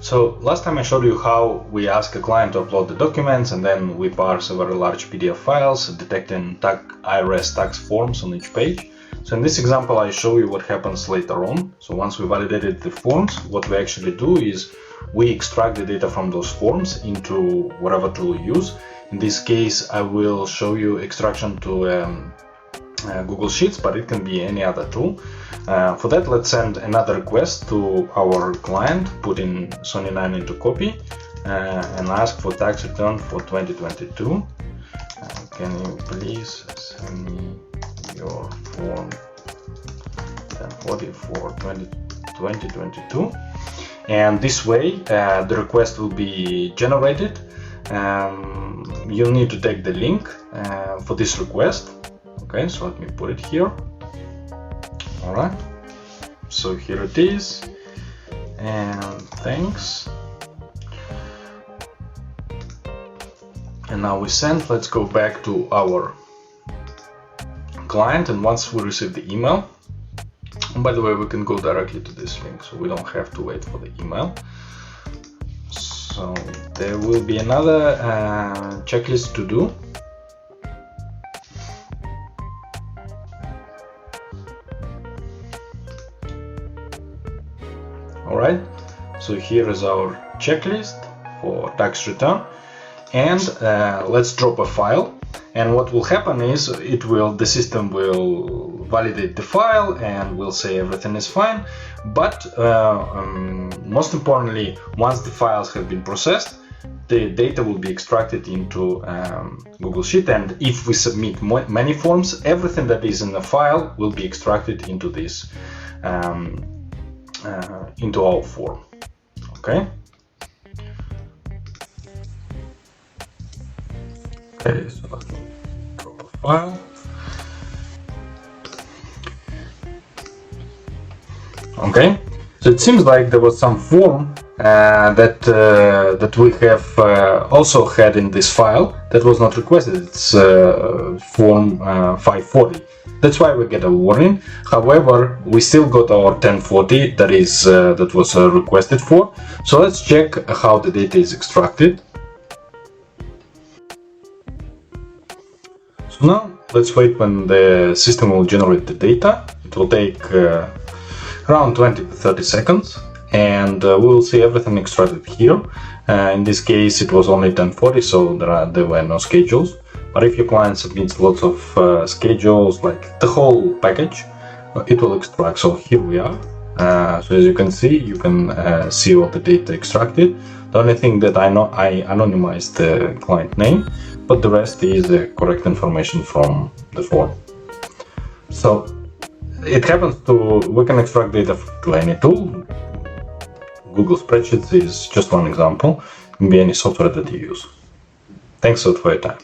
So last time I showed you how we ask a client to upload the documents and then we parse a very large PDF files, detecting IRS tax forms on each page. So in this example I show you what happens later on. So once we validated the forms, what we actually do is we extract the data from those forms into whatever tool we use. In this case I will show you extraction to Google Sheets, but it can be any other tool. For that, let's send another request to our client, put in Sonny9 into copy, and ask for tax return for 2022. Can you please send me your form 1040 for 2022? And this way, the request will be generated. You'll need to take the link for this request. Okay, so let me put it here. All right, so here it is, and thanks. And now we send. Let's go back to our client, and once we receive the email, and by the way, we can go directly to this link, so we don't have to wait for the email. So there will be another checklist to do. Alright, so here is our checklist for tax return, and let's drop a file. And what will happen is the system will validate the file and will say everything is fine. But most importantly, once the files have been processed, the data will be extracted into Google Sheet, and if we submit many forms, everything that is in the file will be extracted into this. Into our form. Okay. Okay, so let me drop a file. Okay, so it seems like there was some form that we have also had in this file that was not requested. It's form 540. That's why we get a warning. However, we still got our 1040 that was requested for. So let's check how the data is extracted. So now let's wait when the system will generate the data. It will take around 20 to 30 seconds, and we will see everything extracted here. In this case, it was only 1040, so there were no schedules. But if your client submits lots of schedules, like the whole package, it will extract. So here we are. So as you can see all the data extracted. The only thing that I anonymized the client name, but the rest is the correct information from the form. So it happens we can extract data to any tool. Google Spreadsheets is just one example. It can be any software that you use. Thanks a lot for your time.